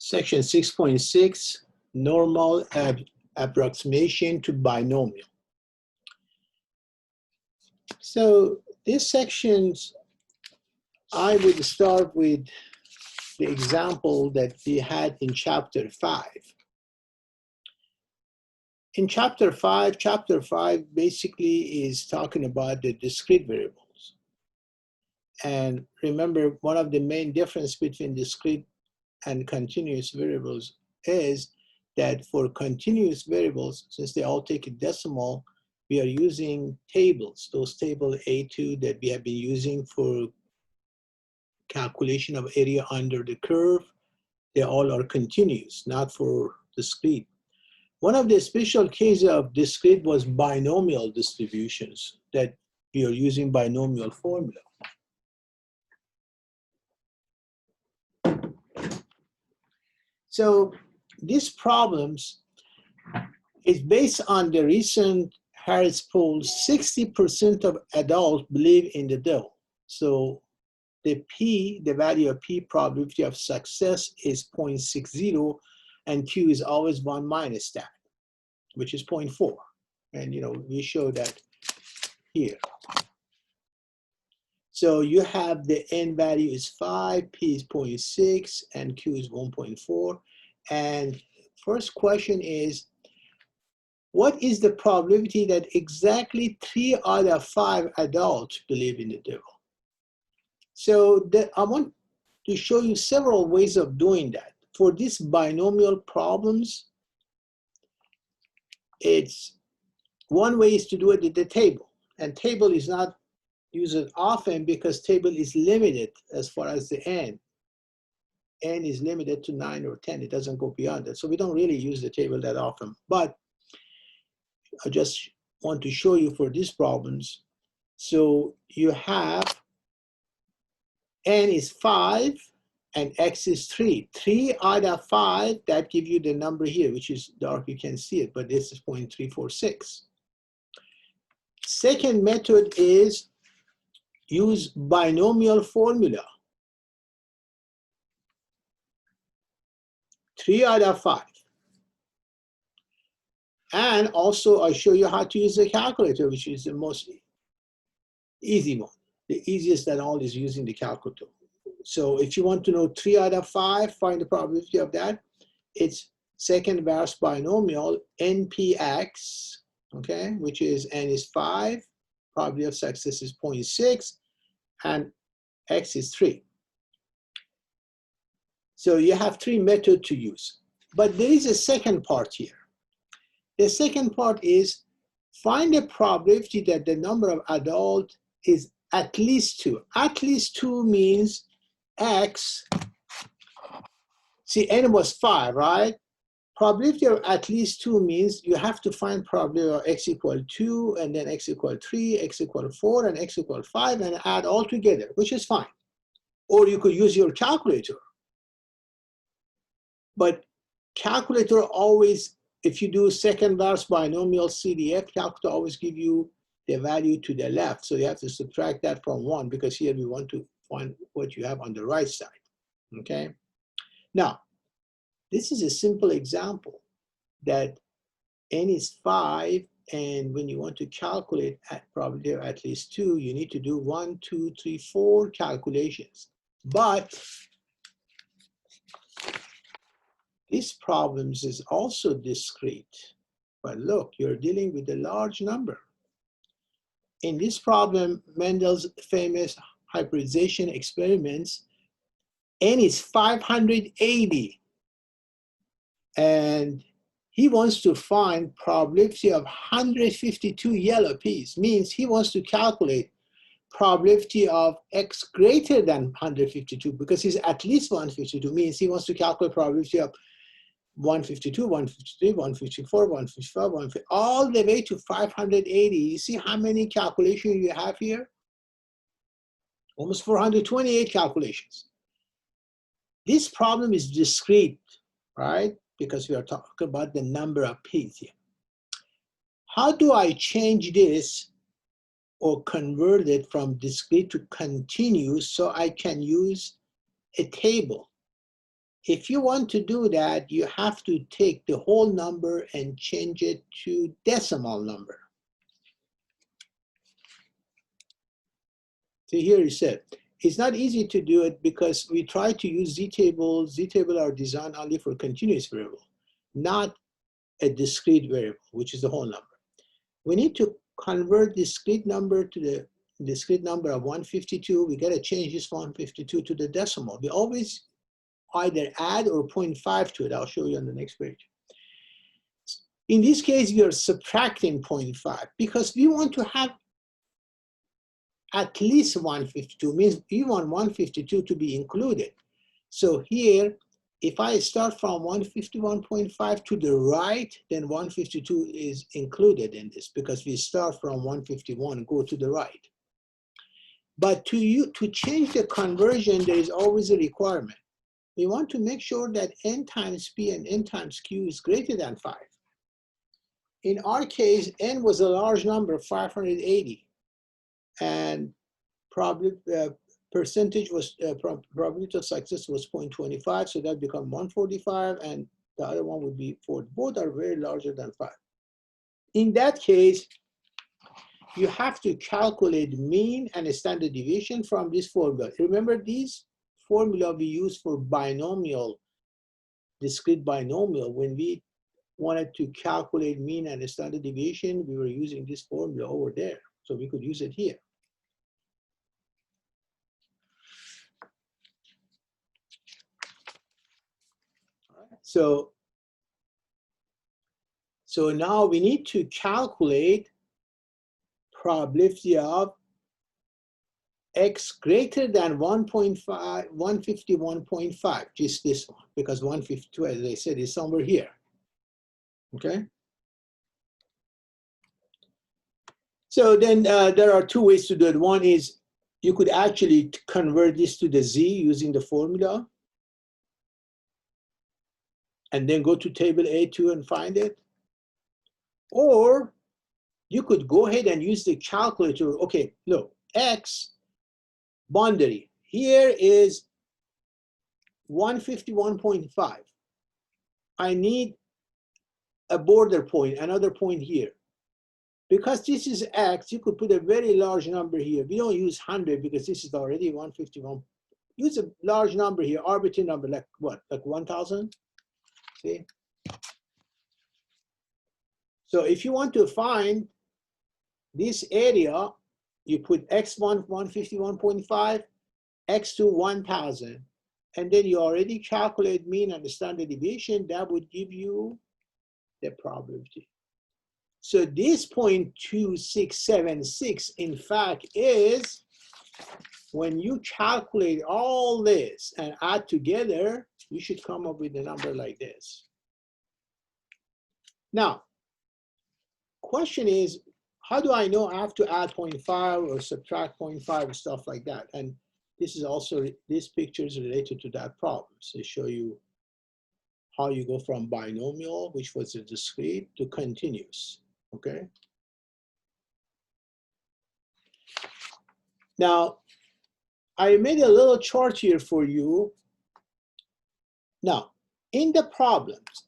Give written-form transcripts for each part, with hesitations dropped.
Section 6.6, normal approximation to binomial. So these sections, I would start with the example that we had in chapter 5. In chapter 5 basically is talking about the discrete variables. And remember, one of the main difference between discrete and continuous variables is that for continuous variables, since they all take a decimal, we are using tables, those table A2 that we have been using for calculation of area under the curve. They all are continuous, not for discrete. One of the special cases of discrete was binomial distributions, that we are using binomial formula. So these problems is based on the recent Harris poll. 60% of adults believe in the devil. So the P, the value of P, probability of success, is 0.60, and Q is always 1 minus that, which is 0.4. And we show that here. So you have the N value is 5, P is 0.6, and Q is 1.4. And first question is, what is the probability that exactly 3 out of 5 adults believe in the devil? So I want to show you several ways of doing that. For these binomial problems, it's one way is to do it at the table. And table is not used often because table is limited as far as the N. N is limited to 9 or 10. It doesn't go beyond that. So we don't really use the table that often. But I just want to show you for these problems. So you have N is 5 and X is 3. 3 out of 5, that gives you the number here, which is dark, you can see it, but this is 0.346. Second method is use binomial formula. 3 out of 5. And also I show you how to use the calculator, which is the most easy one. The easiest that all is using the calculator. So if you want to know 3 out of 5, find the probability of that. It's second inverse binomial NPX, okay, which is N is 5, probability of success is 0.6, and X is 3. So you have 3 methods to use. But there is a second part here. The second part is find the probability that the number of adults is at least 2. At least 2 means X, see N was 5, right? Probability of at least 2 means you have to find probability of X equal 2, and then X equal 3, X equal 4, and X equal 5, and add all together, which is fine. Or you could use your calculator. But calculator always, if you do second inverse binomial CDF, calculator always give you the value to the left. So you have to subtract that from 1, because here we want to find what you have on the right side, okay? Now, this is a simple example that N is 5, and when you want to calculate at probability of at least 2, you need to do 1, 2, 3, 4 calculations. But this problem is also discrete. But look, you're dealing with a large number. In this problem, Mendel's famous hybridization experiments, N is 580. And he wants to find probability of 152 yellow peas. Means he wants to calculate probability of X greater than 152, because he's at least 152, means he wants to calculate probability of 152, 153, 154, 155, 150, all the way to 580. You see how many calculations you have here? Almost 428 calculations. This problem is discrete, right? Because we are talking about the number of p's here. How do I change this or convert it from discrete to continuous so I can use a table? If you want to do that, you have to take the whole number and change it to decimal number. So here it said, it's not easy to do it because we try to use z-table. Z-table are designed only for continuous variable, not a discrete variable, which is the whole number. We need to convert discrete number to the discrete number of 152. We got to change this 152 to the decimal. We always either add or 0.5 to it. I'll show you on the next page. In this case, we are subtracting 0.5 because we want to have at least 152, means we want 152 to be included. So here, if I start from 151.5 to the right, then 152 is included in this because we start from 151 and go to the right. But to change the conversion, there is always a requirement. We want to make sure that n times p and n times q is greater than 5. In our case, n was a large number, 580, and percentage was probability of success was 0.25, so that become 145, and the other one would be 4. Both are very larger than 5. In that case, you have to calculate mean and standard deviation from this formula. Remember, these formula we use for binomial, discrete binomial. When we wanted to calculate mean and standard deviation, we were using this formula over there, so we could use it here. So now we need to calculate probability of x greater than 151.5, just this one, because 152, as I said, is somewhere here. Okay. So then there are two ways to do it. One is you could actually convert this to the z using the formula, and then go to table A2 and find it. Or you could go ahead and use the calculator. Okay, look, x boundary here is 151.5. I need a border point, another point here. Because this is x, you could put a very large number here. We don't use 100 because this is already 151. Use a large number here, arbitrary number, like what, like 1,000? See? So if you want to find this area, you put x1 151.5, x2 1,000, and then you already calculate mean and the standard deviation. That would give you the probability. So this 0.2676, in fact, is when you calculate all this and add together, you should come up with a number like this. Now, question is, how do I know I have to add 0.5 or subtract 0.5 or stuff like that? And this is also, this picture is related to that problem. So they show you how you go from binomial, which was a discrete, to continuous, okay? Now, I made a little chart here for you. Now, in the problems,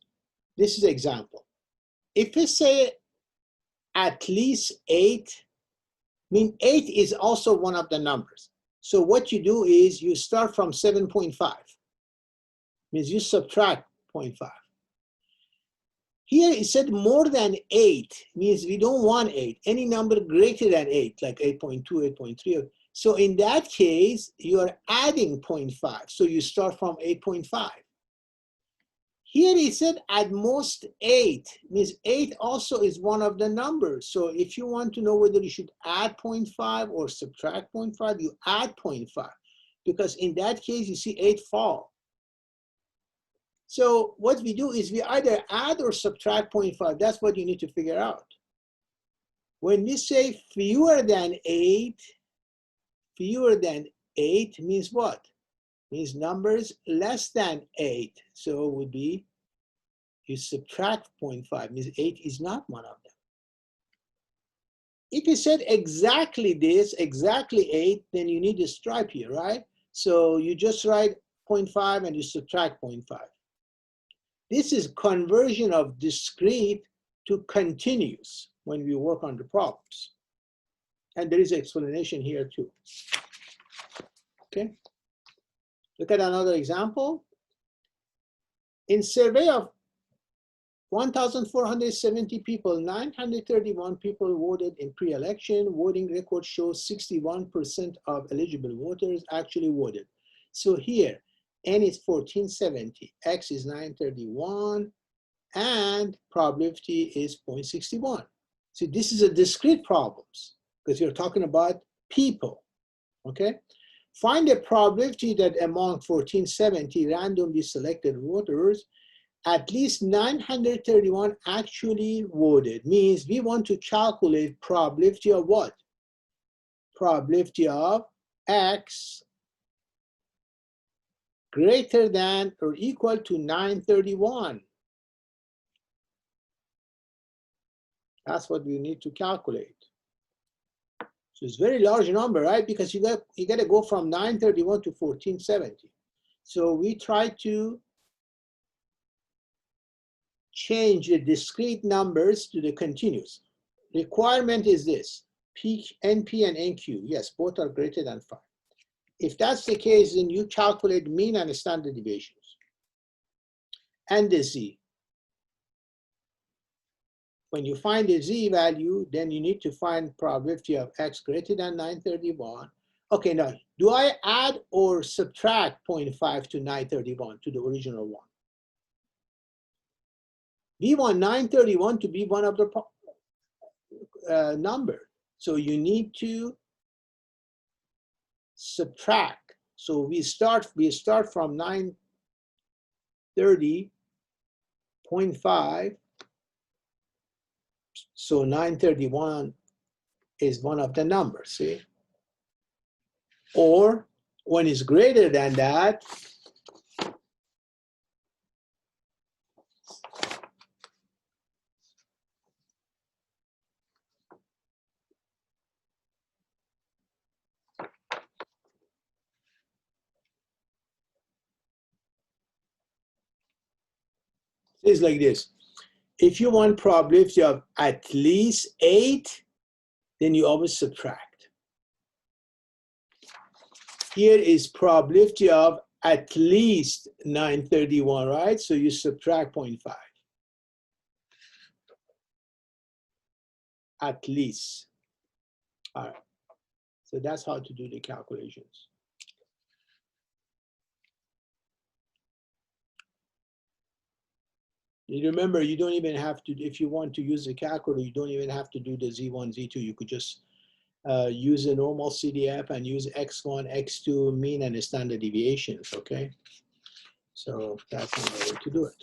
this is an example. If we say at least 8, I mean 8 is also one of the numbers. So what you do is you start from 7.5, means you subtract 0.5. Here it said more than 8, means we don't want 8. Any number greater than 8, like 8.2, 8.3. So in that case, you are adding 0.5. So you start from 8.5. Here it said at most 8, means 8 also is one of the numbers. So if you want to know whether you should add 0.5 or subtract 0.5, you add 0.5. Because in that case, you see 8 fall. So what we do is we either add or subtract 0.5. That's what you need to figure out. When we say fewer than 8 means what? Means numbers less than 8. So it would be, you subtract 0.5, means 8 is not one of them. If you said exactly this, exactly 8, then you need a stripe here, right? So you just write 0.5 and you subtract 0.5. This is conversion of discrete to continuous when we work on the problems. And there is an explanation here too. Okay. Look at another example. In survey of 1,470 people, 931 people voted in pre-election. Voting record shows 61% of eligible voters actually voted. So here, N is 1470, X is 931, and probability is 0.61. So this is a discrete problems because you're talking about people, okay? Find a probability that among 1470 randomly selected voters, at least 931 actually voted. Means we want to calculate probability of what? Probability of X greater than or equal to 931. That's what we need to calculate. So it's a very large number, right? Because you got to go from 931 to 1470. So we try to change the discrete numbers to the continuous. Requirement is this, NP and NQ. Yes, both are greater than 5. If that's the case, then you calculate mean and standard deviations and the Z. When you find the Z value, then you need to find probability of X greater than 931. Okay, now, do I add or subtract 0.5 to 931 to the original one? We want 931 to be one of the number. So you need to subtract. So we start from 930.5. So 931 is one of the numbers, see? Or when it's greater than that, it's like this. If you want probability of at least 8, then you always subtract. Here is probability of at least 931, right? So you subtract 0.5. At least. All right. So that's how to do the calculations. You remember, you don't even have to, if you want to use the calculator, you don't even have to do the Z1, Z2. You could just use a normal CDF and use X1, X2, mean and standard deviations, okay? So that's another way to do it.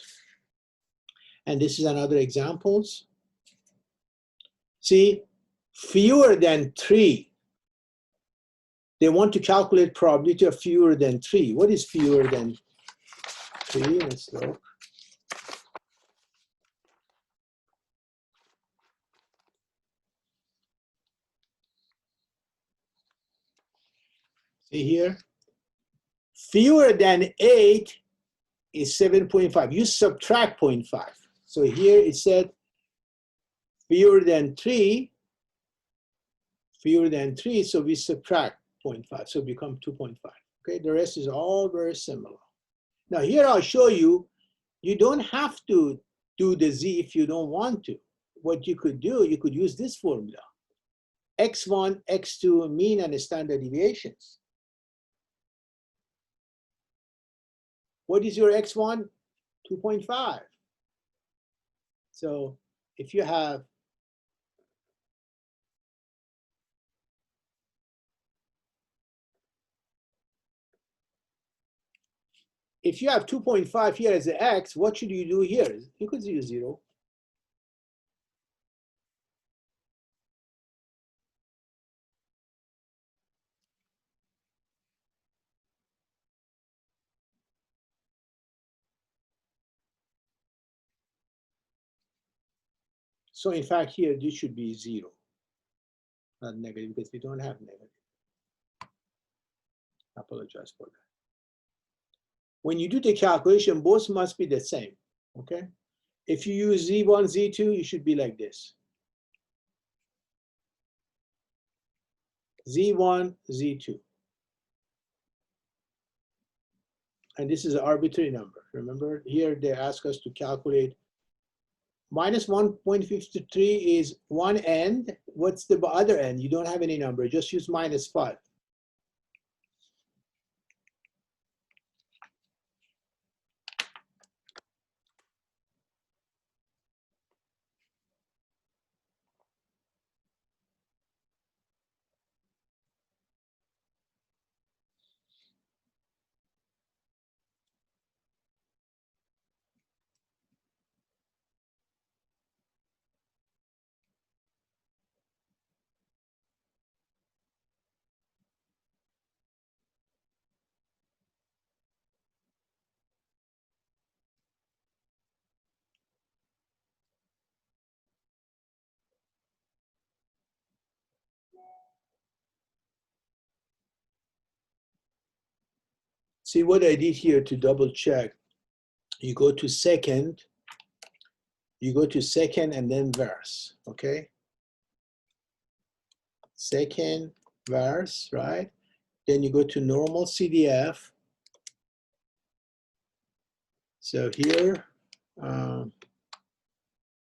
And this is another examples. See, fewer than 3. They want to calculate probability of fewer than 3. What is fewer than 3? Let's look. See here, fewer than 8 is 7.5. You subtract 0.5. So here it said fewer than 3, so we subtract 0.5, so it becomes 2.5. Okay, the rest is all very similar. Now here I'll show you, you don't have to do the Z if you don't want to. What you could do, you could use this formula. X1, X2, mean and standard deviations. What is your X1? 2.5. So if you have if you have 2.5 here as the X, what should you do here? You could use 0. So in fact, here, this should be 0, not negative, because we don't have negative. I apologize for that. When you do the calculation, both must be the same, okay? If you use Z1, Z2, it should be like this. Z1, Z2. And this is an arbitrary number. Remember, here they ask us to calculate minus 1.53 is one end. What's the other end? You don't have any number, just use minus 5. See what I did here to double check. You go to second and then verse, okay? Second verse, right? Then you go to normal CDF. So here,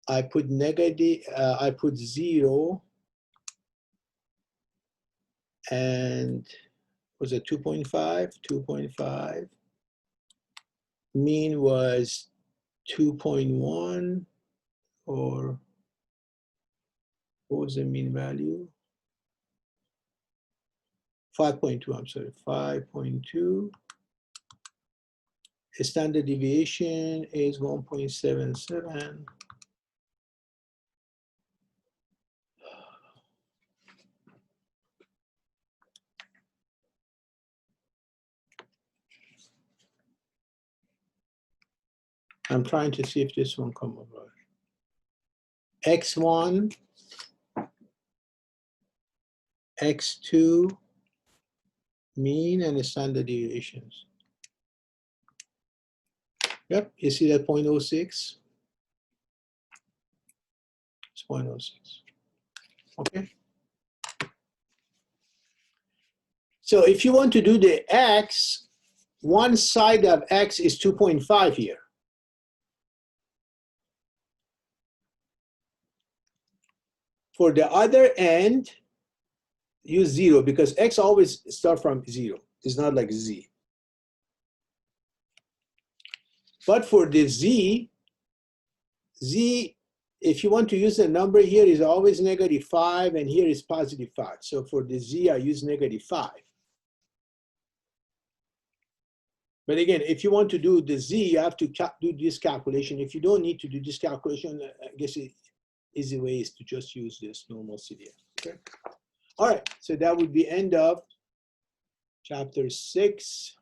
I put negative, I put 0 and was it 2.5? 2.5. Mean was 2.1, or what was the mean value? 5.2, I'm sorry, 5.2. Standard deviation is 1.77. I'm trying to see if this one comes over. X1, X2, mean and standard deviations. Yep, you see that 0.06? It's 0.06. Okay. So if you want to do the X, one side of X is 2.5 here. For the other end, use 0 because X always start from 0. It's not like Z. But for the Z, if you want to use a number here, is always -5 and here is +5. So for the Z, I use -5. But again, if you want to do the Z, you have to do this calculation. If you don't need to do this calculation, I guess the easy way is to just use this normal CDF. Okay. All right. So that would be end of chapter 6.